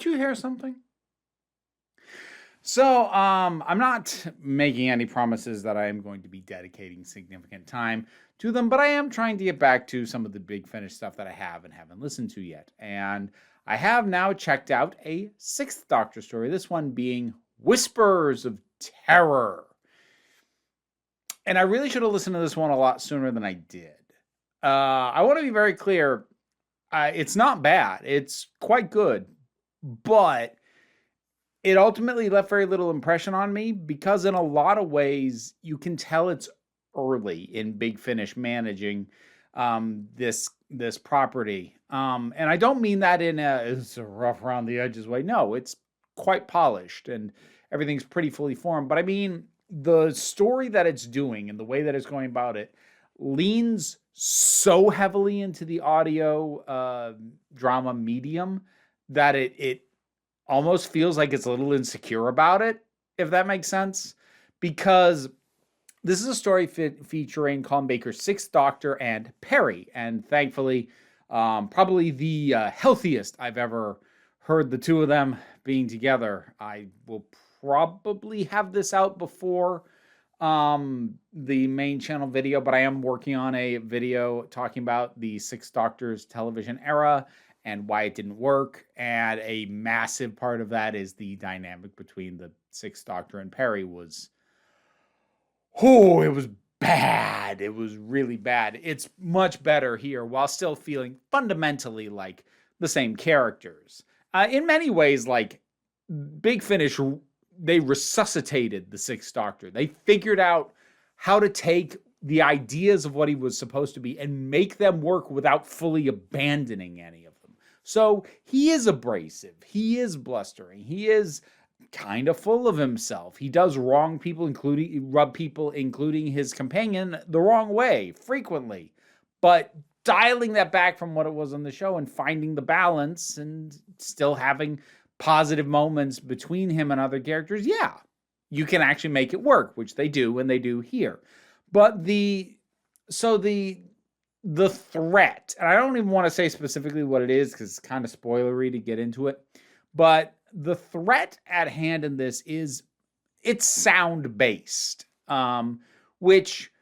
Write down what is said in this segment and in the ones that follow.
Did you hear something? So, I'm not making any promises that I am going to be dedicating significant time to them, but I am trying to get back to some of the Big Finish stuff that I have and haven't listened to yet. And I have now checked out a sixth Doctor story, this one being Whispers of Terror. And I really should have listened to this one a lot sooner than I did. I want to be very clear. It's not bad. It's quite good, but it ultimately left very little impression on me because in a lot of ways you can tell it's early in Big Finish managing this property. And I don't mean that in it's a rough around the edges way. No, it's quite polished and everything's pretty fully formed. But I mean, the story that it's doing and the way that it's going about it leans so heavily into the audio drama medium that it almost feels like it's a little insecure about it, if that makes sense. Because this is a story featuring Colin Baker's Sixth Doctor and Perry. And thankfully, probably the healthiest I've ever heard the two of them being together. I will probably have this out before the main channel video, but I am working on a video talking about the Sixth Doctor's television era and why it didn't work. And a massive part of that is the dynamic between the Sixth Doctor and Perry was, it was bad. It was really bad. It's much better here while still feeling fundamentally like the same characters. In many ways, like Big Finish, they resuscitated the Sixth Doctor. They figured out how to take the ideas of what he was supposed to be and make them work without fully abandoning any of them. So he is abrasive. He is blustering. He is kind of full of himself. He does rub people, including his companion, the wrong way frequently. But dialing that back from what it was on the show and finding the balance and still having positive moments between him and other characters, yeah, you can actually make it work, which they do when they do here. But the threat, and I don't even want to say specifically what it is because it's kind of spoilery to get into it, but the threat at hand in this it's sound based, which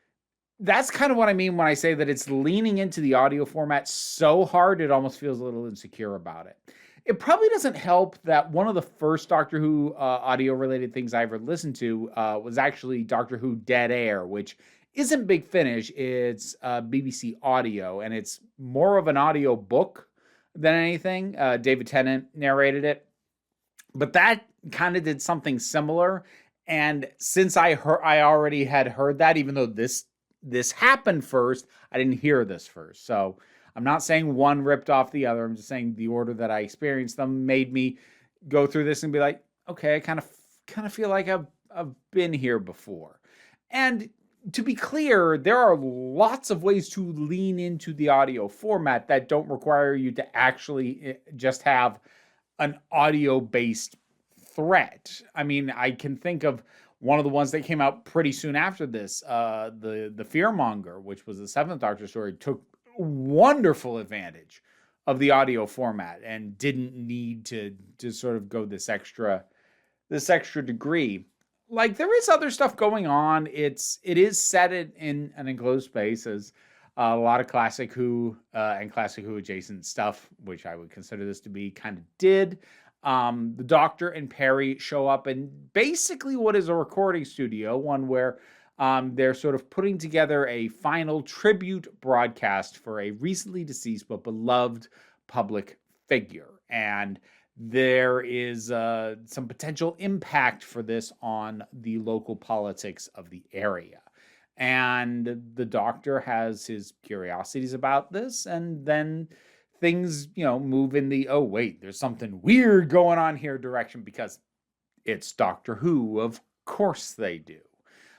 that's kind of what I mean when I say that it's leaning into the audio format so hard it almost feels a little insecure about it. It probably doesn't help that one of the first Doctor Who audio-related things I ever listened to was actually Doctor Who Dead Air, which isn't Big Finish. It's BBC Audio, and it's more of an audio book than anything. David Tennant narrated it. But that kind of did something similar. And since I already had heard that, even though this happened first, I didn't hear this first. So I'm not saying one ripped off the other. I'm just saying the order that I experienced them made me go through this and be like, okay, I kind of feel like I've been here before. And to be clear, there are lots of ways to lean into the audio format that don't require you to actually just have an audio-based threat. I mean, I can think of one of the ones that came out pretty soon after this, the Fearmonger, which was the Seventh Doctor story, took wonderful advantage of the audio format and didn't need to sort of go this extra degree. Like, there is other stuff going on. It is set in an enclosed space, as a lot of Classic Who and Classic Who adjacent stuff, which I would consider this to be, kind of did. The Doctor and Perry show up in basically what is a recording studio, one where they're sort of putting together a final tribute broadcast for a recently deceased but beloved public figure. And there is some potential impact for this on the local politics of the area. And the Doctor has his curiosities about this, and then things, move in the, oh, wait, there's something weird going on here direction, because it's Doctor Who. Of course they do.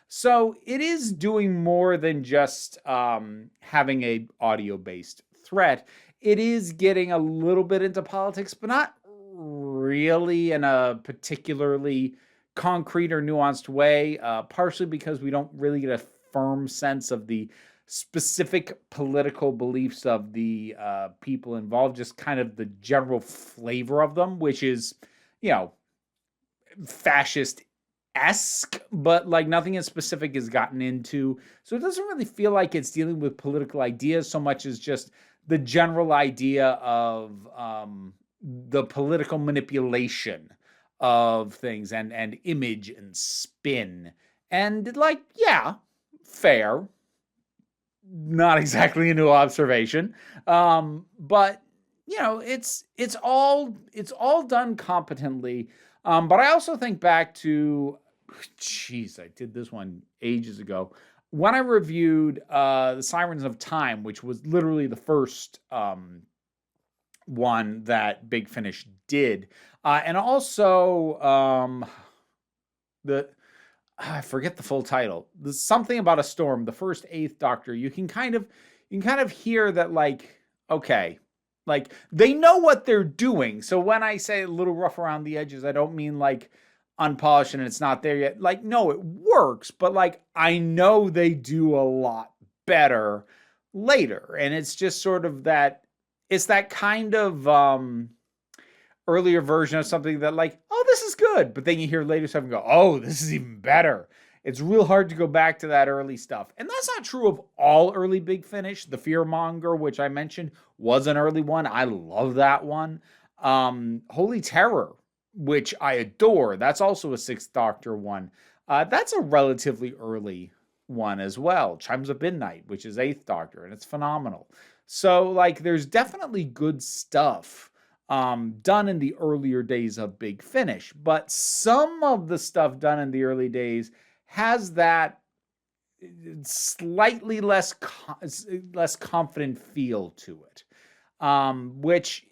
So it is doing more than just having a audio-based threat. It is getting a little bit into politics, but not really in a particularly concrete or nuanced way, partially because we don't really get a firm sense of the specific political beliefs of the people involved, just kind of the general flavor of them, which is, you know, fascist-esque, but like nothing in specific is gotten into. So it doesn't really feel like it's dealing with political ideas so much as just the general idea of the political manipulation of things and image and spin. And like, yeah, fair. Not exactly a new observation. But you know, it's all done competently. But I also think back to, jeez, I did this one ages ago when I reviewed the Sirens of Time, which was literally the first one that Big Finish did, and also I forget the full title. There's something about a storm. The first Eighth Doctor. You can kind of hear that, like, okay, like they know what they're doing. So when I say a little rough around the edges, I don't mean like unpolished and it's not there yet. Like, no, it works, but like I know they do a lot better later, and it's just sort of that. It's that kind of earlier version of something that like, oh, this is good. But then you hear later stuff and go, oh, this is even better. It's real hard to go back to that early stuff. And that's not true of all early Big Finish. The Fearmonger, which I mentioned, was an early one. I love that one. Holy Terror, which I adore. That's also a Sixth Doctor one. That's a relatively early one as well. Chimes of Midnight, which is Eighth Doctor, and it's phenomenal. So, like, there's definitely good stuff done in the earlier days of Big Finish, but some of the stuff done in the early days has that slightly less confident feel to it, which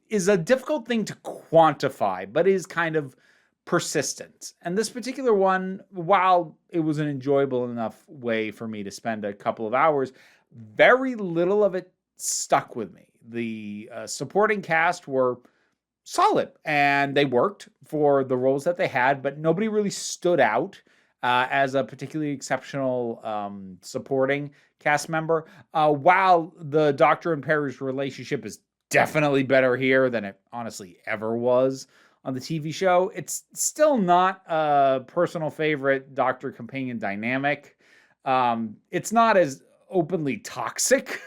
is a difficult thing to quantify, but is kind of persistent. And this particular one, while it was an enjoyable enough way for me to spend a couple of hours, very little of it stuck with me. The supporting cast were solid and they worked for the roles that they had, but nobody really stood out as a particularly exceptional supporting cast member. While the Doctor and Perry's relationship is definitely better here than it honestly ever was on the TV show, it's still not a personal favorite Doctor companion dynamic. It's not as openly toxic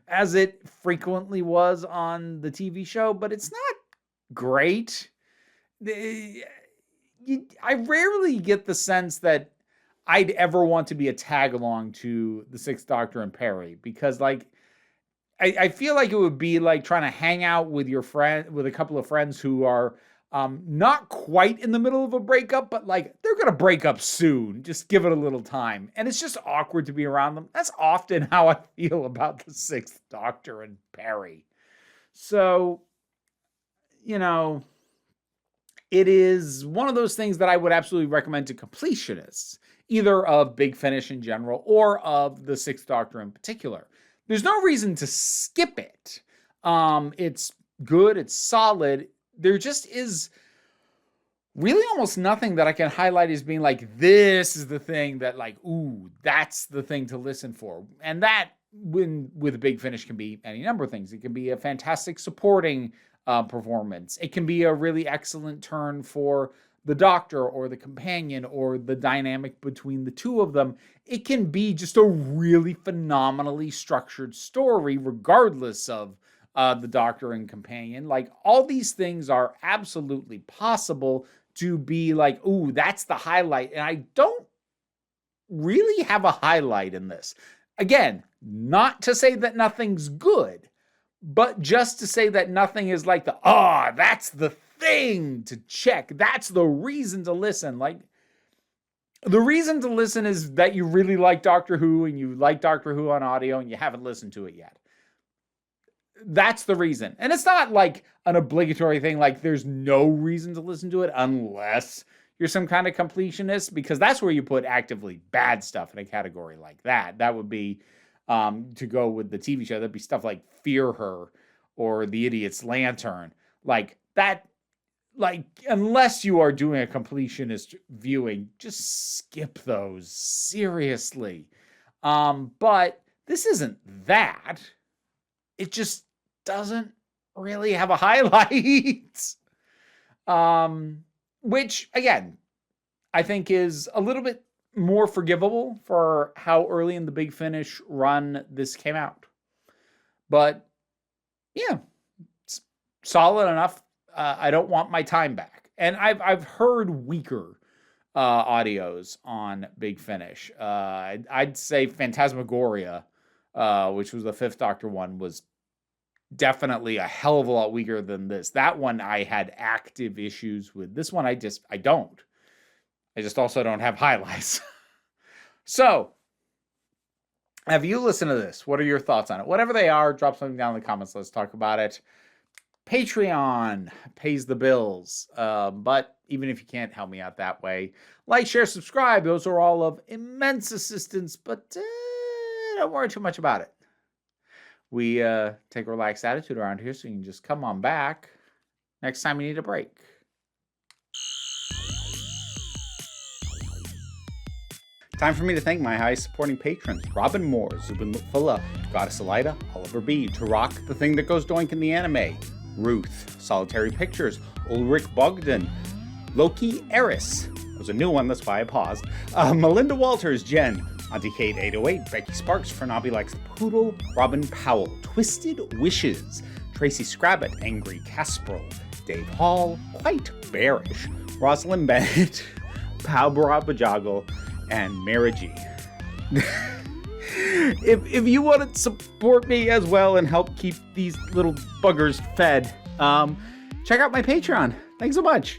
as it frequently was on the TV show, but it's not great. I rarely get the sense that I'd ever want to be a tag along to the Sixth Doctor and Perry, because like I feel like it would be like trying to hang out with your friend, with a couple of friends who are not quite in the middle of a breakup, but like they're gonna break up soon. Just give it a little time, and it's just awkward to be around them. That's often how I feel about the Sixth Doctor and Perry. So, you know, it is one of those things that I would absolutely recommend to completionists, either of Big Finish in general or of the Sixth Doctor in particular. There's no reason to skip it. It's good. It's solid. There just is really almost nothing that I can highlight as being like, this is the thing that like, ooh, that's the thing to listen for. And that with Big Finish can be any number of things. It can be a fantastic supporting performance. It can be a really excellent turn for the Doctor or the companion or the dynamic between the two of them. It can be just a really phenomenally structured story, regardless of the Doctor and companion. Like, all these things are absolutely possible to be like, ooh, that's the highlight. And I don't really have a highlight in this. Again, not to say that nothing's good, but just to say that nothing is like that's the thing to check. That's the reason to listen. Like, the reason to listen is that you really like Doctor Who and you like Doctor Who on audio and you haven't listened to it yet. That's the reason. And it's not like an obligatory thing, like there's no reason to listen to it unless you're some kind of completionist, because that's where you put actively bad stuff in a category like that. That would be to go with the TV show. That'd be stuff like Fear Her or The Idiot's Lantern. Like that, like, unless you are doing a completionist viewing, just skip those, seriously. But This isn't that. It just doesn't really have a highlight. Which, again, I think is a little bit more forgivable for how early in the Big Finish run this came out. But, yeah, it's solid enough. I don't want my time back. And I've heard weaker audios on Big Finish. I'd say Phantasmagoria, which was the Fifth Doctor one, was definitely a hell of a lot weaker than this. That one I had active issues with. This one I don't. I just also don't have highlights. So, have you listened to this? What are your thoughts on it? Whatever they are, drop something down in the comments. Let's talk about it. Patreon pays the bills. But even if you can't help me out that way, like, share, subscribe. Those are all of immense assistance, but don't worry too much about it. We take a relaxed attitude around here, so you can just come on back next time you need a break. Time for me to thank my highest supporting patrons: Robin Moore, Zubin Lutfula, Goddess Elida, Oliver B, Turok, The Thing That Goes Doink in the Anime, Ruth, Solitary Pictures, Ulrich Bogdan, Loki Eris. That was a new one, that's why I paused. Melinda Walters, Jen, Auntie Kate 808, Becky Sparks, Fernabi Likes the Poodle, Robin Powell, Twisted Wishes, Tracy Scrabbit, Angry Casperl, Dave Hall, Quite Bearish, Rosalind Bennett, Pau Barabajoggle, and Mara G. If you want to support me as well and help keep these little buggers fed, check out my Patreon. Thanks so much.